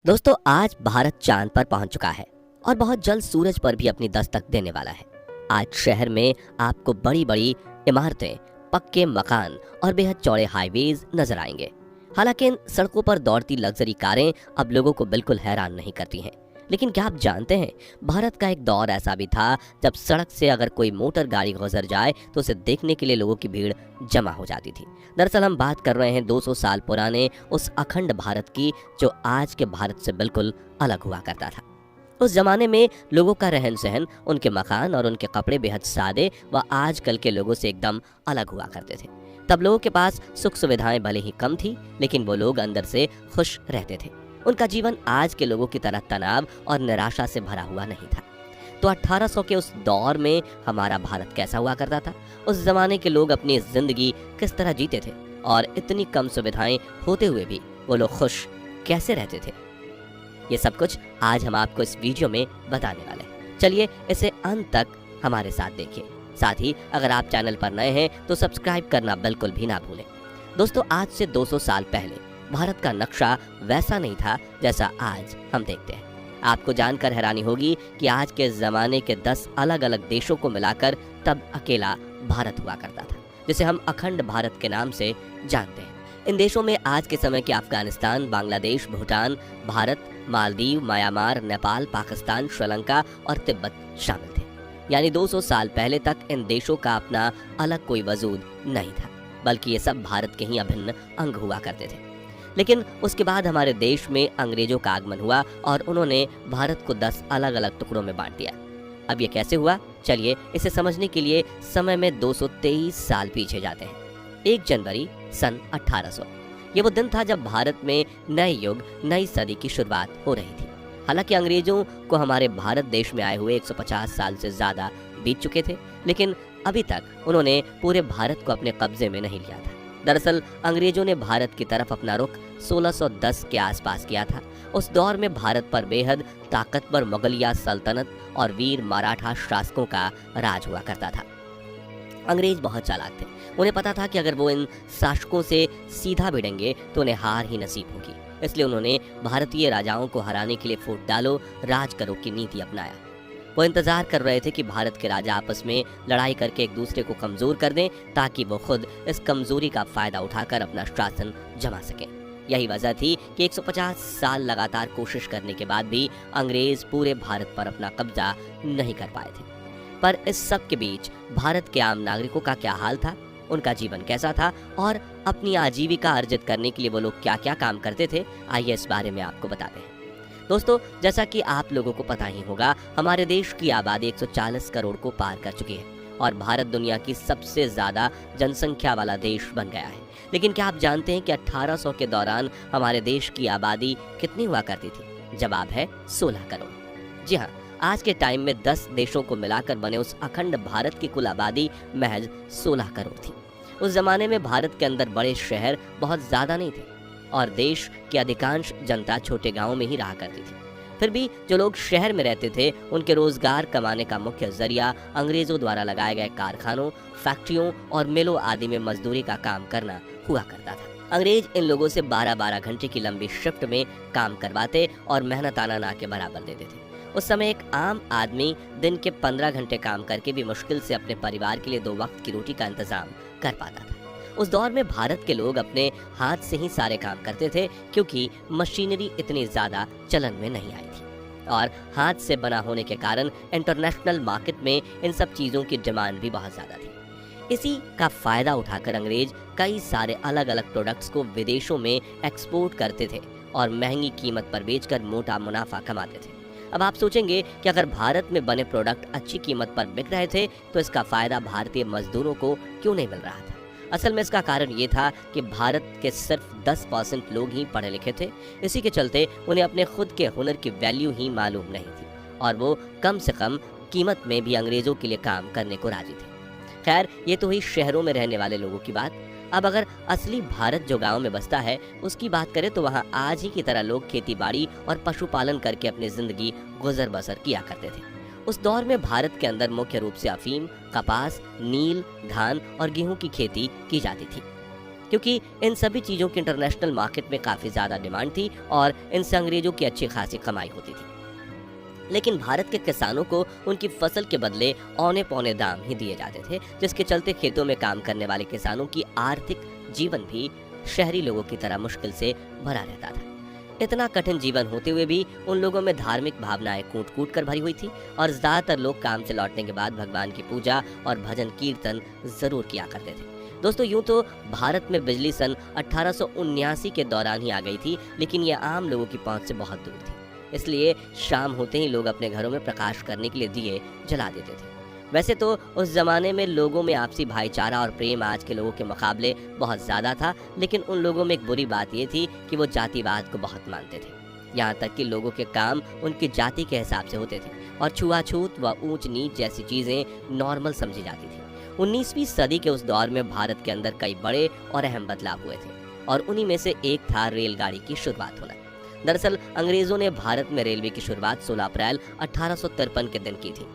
दोस्तों, आज भारत चांद पर पहुंच चुका है और बहुत जल्द सूरज पर भी अपनी दस्तक देने वाला है। आज शहर में आपको बड़ी बड़ी इमारतें, पक्के मकान और बेहद चौड़े हाईवेज नजर आएंगे। हालांकि इन सड़कों पर दौड़ती लग्जरी कारें अब लोगों को बिल्कुल हैरान नहीं करती हैं। लेकिन क्या आप जानते हैं, भारत का एक दौर ऐसा भी था जब सड़क से अगर कोई मोटर गाड़ी गुजर जाए तो उसे देखने के लिए लोगों की भीड़ जमा हो जाती थी। दरअसल हम बात कर रहे हैं 200 साल पुराने उस अखंड भारत की जो आज के भारत से बिल्कुल अलग हुआ करता था। उस जमाने में लोगों का रहन सहन, उनके मकान और उनके कपड़े बेहद सादे व आजकल के लोगों से एकदम अलग हुआ करते थे। तब लोगों के पास सुख सुविधाएं भले ही कम थी, लेकिन वो लोग अंदर से खुश रहते थे। उनका जीवन आज के लोगों की तरह तनाव और निराशा से भरा हुआ नहीं था। तो 1800 के उस दौर में हमारा भारत कैसा हुआ करता था? उस जमाने के लोग अपनी जिंदगी किस तरह जीते थे और इतनी कम सुविधाएं होते हुए भी वो लोग खुश कैसे रहते थे? ये सब कुछ आज हम आपको इस वीडियो में बताने वाले हैं। चलिए इसे अंत तक हमारे साथ देखिए। साथ ही अगर आप चैनल पर नए हैं तो सब्सक्राइब करना बिल्कुल भी ना भूलें। दोस्तों, आज से 200 साल पहले भारत का नक्शा वैसा नहीं था जैसा आज हम देखते हैं। आपको जानकर हैरानी होगी कि आज के ज़माने के 10 अलग अलग देशों को मिलाकर तब अकेला भारत हुआ करता था, जिसे हम अखंड भारत के नाम से जानते हैं। इन देशों में आज के समय के अफगानिस्तान, बांग्लादेश, भूटान, भारत, मालदीव, म्यांमार, नेपाल, पाकिस्तान, श्रीलंका और तिब्बत शामिल थे। यानी 200 साल पहले तक इन देशों का अपना अलग कोई वजूद नहीं था, बल्कि ये सब भारत के ही अभिन्न अंग हुआ करते थे। लेकिन उसके बाद हमारे देश में अंग्रेजों का आगमन हुआ और उन्होंने भारत को 10 अलग अलग टुकड़ों में बांट दिया। अब ये कैसे हुआ? चलिए इसे समझने के लिए समय में 223 साल पीछे जाते हैं। 1 जनवरी सन 1800। ये वो दिन था जब भारत में नए युग, नई सदी की शुरुआत हो रही थी। हालांकि अंग्रेजों को हमारे भारत देश में आए हुए 150 साल से ज़्यादा बीत चुके थे, लेकिन अभी तक उन्होंने पूरे भारत को अपने कब्जे में नहीं लिया था। दरअसल अंग्रेजों ने भारत की तरफ अपना रुख 1610 के आसपास किया था। उस दौर में भारत पर बेहद ताकतवर मुगलिया सल्तनत और वीर मराठा शासकों का राज हुआ करता था। अंग्रेज बहुत चालाक थे। उन्हें पता था कि अगर वो इन शासकों से सीधा भिड़ेंगे तो उन्हें हार ही नसीब होगी। इसलिए उन्होंने भारतीय राजाओं को हराने के लिए फूट डालो, राज करो की नीति अपनाया। वो इंतजार कर रहे थे कि भारत के राजा आपस में लड़ाई करके एक दूसरे को कमजोर कर दें, ताकि वो खुद इस कमजोरी का फायदा उठाकर अपना शासन जमा सकें। यही वजह थी कि 150 साल लगातार कोशिश करने के बाद भी अंग्रेज पूरे भारत पर अपना कब्जा नहीं कर पाए थे। पर इस सब के बीच भारत के आम नागरिकों का क्या हाल था, उनका जीवन कैसा था और अपनी आजीविका अर्जित करने के लिए वो लोग क्या क्या काम करते थे, आइए इस बारे में आपको बताते हैं। दोस्तों, जैसा कि आप लोगों को पता ही होगा, हमारे देश की आबादी 140 करोड़ को पार कर चुकी है और भारत दुनिया की सबसे ज़्यादा जनसंख्या वाला देश बन गया है। लेकिन क्या आप जानते हैं कि 1800 के दौरान हमारे देश की आबादी कितनी हुआ करती थी? जवाब है 16 करोड़। जी हाँ, आज के टाइम में 10 देशों को मिलाकर बने उस अखंड भारत की कुल आबादी महज 16 करोड़ थी। उस जमाने में भारत के अंदर बड़े शहर बहुत ज़्यादा नहीं थे और देश की अधिकांश जनता छोटे गांवों में ही रहा करती थी। फिर भी जो लोग शहर में रहते थे, उनके रोजगार कमाने का मुख्य जरिया अंग्रेजों द्वारा लगाए गए कारखानों, फैक्ट्रियों और मिलों आदि में मजदूरी का काम करना हुआ करता था। अंग्रेज इन लोगों से 12-12 घंटे की लंबी शिफ्ट में काम करवाते और मेहनताना ना के बराबर देते थे। उस समय एक आम आदमी दिन के 15 घंटे काम करके भी मुश्किल से अपने परिवार के लिए 2 वक्त की रोटी का इंतजाम कर पाता था। उस दौर में भारत के लोग अपने हाथ से ही सारे काम करते थे, क्योंकि मशीनरी इतनी ज़्यादा चलन में नहीं आई थी और हाथ से बना होने के कारण इंटरनेशनल मार्केट में इन सब चीज़ों की डिमांड भी बहुत ज़्यादा थी। इसी का फ़ायदा उठाकर अंग्रेज कई सारे अलग अलग प्रोडक्ट्स को विदेशों में एक्सपोर्ट करते थे और महंगी कीमत पर बेचकर मोटा मुनाफा कमाते थे। अब आप सोचेंगे कि अगर भारत में बने प्रोडक्ट अच्छी कीमत पर बिक रहे थे तो इसका फ़ायदा भारतीय मजदूरों को क्यों नहीं मिल रहा था? असल में इसका कारण ये था कि भारत के सिर्फ 10% लोग ही पढ़े लिखे थे। इसी के चलते उन्हें अपने खुद के हुनर की वैल्यू ही मालूम नहीं थी और वो कम से कम कीमत में भी अंग्रेज़ों के लिए काम करने को राजी थे। खैर, ये तो हुई शहरों में रहने वाले लोगों की बात। अब अगर असली भारत जो गाँव में बसता है उसकी बात करें तो वहाँ आज ही की तरह लोग खेती बाड़ी और पशुपालन करके अपनी ज़िंदगी गुजर बसर किया करते थे। उस दौर में भारत के अंदर मुख्य रूप से अफीम, कपास, नील, धान और गेहूं की खेती की जाती थी। क्योंकि इन सभी चीज़ों की इंटरनेशनल मार्केट में काफ़ी ज़्यादा डिमांड थी और इनसे अंग्रेज़ों की अच्छी खासी कमाई होती थी। लेकिन भारत के किसानों को उनकी फसल के बदले औने पौने दाम ही दिए जाते थे, जिसके चलते खेतों में काम करने वाले किसानों की आर्थिक जीवन भी शहरी लोगों की तरह मुश्किल से भरा रहता था। इतना कठिन जीवन होते हुए भी उन लोगों में धार्मिक भावनाएं कूट कूट कर भरी हुई थी और ज्यादातर लोग काम से लौटने के बाद भगवान की पूजा और भजन कीर्तन जरूर किया करते थे। दोस्तों, यूं तो भारत में बिजली सन 1879 के दौरान ही आ गई थी, लेकिन यह आम लोगों की पहुंच से बहुत दूर थी। इसलिए शाम होते ही लोग अपने घरों में प्रकाश करने के लिए दिए जला देते थे। वैसे तो उस जमाने में लोगों में आपसी भाईचारा और प्रेम आज के लोगों के मुकाबले बहुत ज़्यादा था, लेकिन उन लोगों में एक बुरी बात यह थी कि वो जातिवाद को बहुत मानते थे। यहाँ तक कि लोगों के काम उनकी जाति के हिसाब से होते थे और छुआछूत व ऊंच नीच जैसी चीज़ें नॉर्मल समझी जाती थी। 19वीं सदी के उस दौर में भारत के अंदर कई बड़े और अहम बदलाव हुए थे और उन्हीं में से एक था रेलगाड़ी की शुरुआत होना। दरअसल अंग्रेजों ने भारत में रेलवे की शुरुआत 16 अप्रैल 1853 के दिन की थी।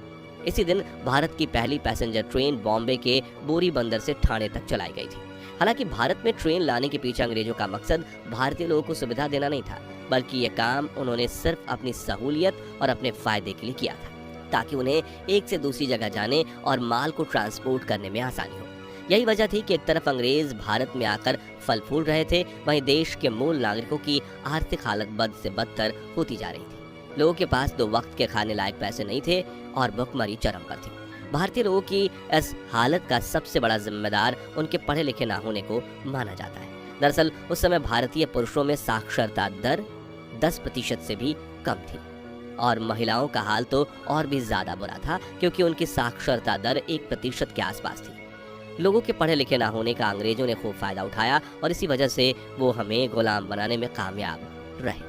इसी दिन भारत की पहली पैसेंजर ट्रेन बॉम्बे के बोरी बंदर से ठाणे तक चलाई गई थी। हालांकि भारत में ट्रेन लाने के पीछे अंग्रेजों का मकसद भारतीय लोगों को सुविधा देना नहीं था, बल्कि ये काम उन्होंने सिर्फ अपनी सहूलियत और अपने फायदे के लिए किया था, ताकि उन्हें एक से दूसरी जगह जाने और माल को ट्रांसपोर्ट करने में आसानी हो। यही वजह थी कि एक तरफ अंग्रेज भारत में आकर फल फूल रहे थे, वहीं देश के मूल नागरिकों की आर्थिक हालत बद से बदतर होती जा रही थी। लोगों के पास 2 वक्त के खाने लायक पैसे नहीं थे और भुखमरी चरम पर थी। भारतीय लोगों की इस हालत का सबसे बड़ा जिम्मेदार उनके पढ़े लिखे ना होने को माना जाता है। दरअसल उस समय भारतीय पुरुषों में साक्षरता दर 10% से भी कम थी और महिलाओं का हाल तो और भी ज्यादा बुरा था, क्योंकि उनकी साक्षरता दर 1% के आसपास थी। लोगों के पढ़े लिखे ना होने का अंग्रेजों ने खूब फायदा उठाया और इसी वजह से वो हमें गुलाम बनाने में कामयाब रहे।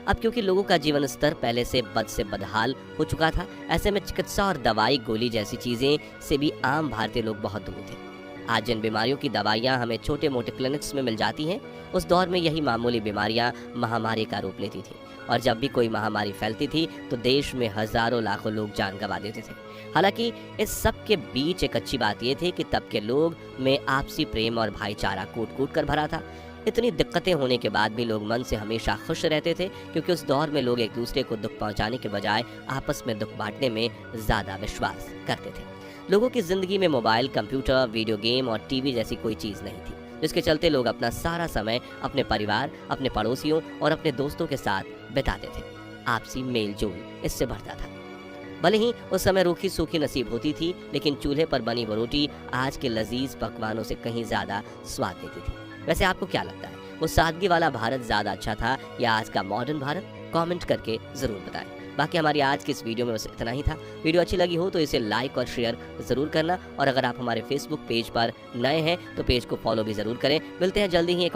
अब क्योंकि लोगों का जीवन स्तर पहले से बदहाल हो चुका था, ऐसे में चिकित्सा और दवाई गोली जैसी चीजें से भी आम भारतीय लोग बहुत दूर थे। आज जिन बीमारियों की दवाइयाँ हमें छोटे मोटे क्लिनिक्स में मिल जाती हैं, उस दौर में यही मामूली बीमारियाँ महामारी का रूप लेती थी और जब भी कोई महामारी फैलती थी तो देश में हजारों लाखों लोग जान गंवा देते थे। हालांकि इस सब के बीच एक अच्छी बात यह थी कि तब के लोग में आपसी प्रेम और भाईचारा कूट कूट कर भरा था। इतनी दिक्कतें होने के बाद भी लोग मन से हमेशा खुश रहते थे, क्योंकि उस दौर में लोग एक दूसरे को दुख पहुंचाने के बजाय आपस में दुख बांटने में ज्यादा विश्वास करते थे। लोगों की जिंदगी में मोबाइल, कंप्यूटर, वीडियो गेम और टीवी जैसी कोई चीज नहीं थी, जिसके चलते लोग अपना सारा समय अपने परिवार, अपने पड़ोसियों और अपने दोस्तों के साथ बिताते थे। आपसी मेल जोल इससे बढ़ता था। भले ही उस समय रूखी सूखी नसीब होती थी, लेकिन चूल्हे पर बनी वो रोटी आज के लजीज पकवानों से कहीं ज्यादा स्वाद देती थी। वैसे आपको क्या लगता है, वो सादगी वाला भारत ज्यादा अच्छा था या आज का मॉडर्न भारत? कमेंट करके जरूर बताएं। बाकी हमारी आज की इस वीडियो में बस इतना ही था। वीडियो अच्छी लगी हो तो इसे लाइक और शेयर जरूर करना और अगर आप हमारे फेसबुक पेज पर नए हैं तो पेज को फॉलो भी जरूर करें। मिलते हैं जल्दी ही एक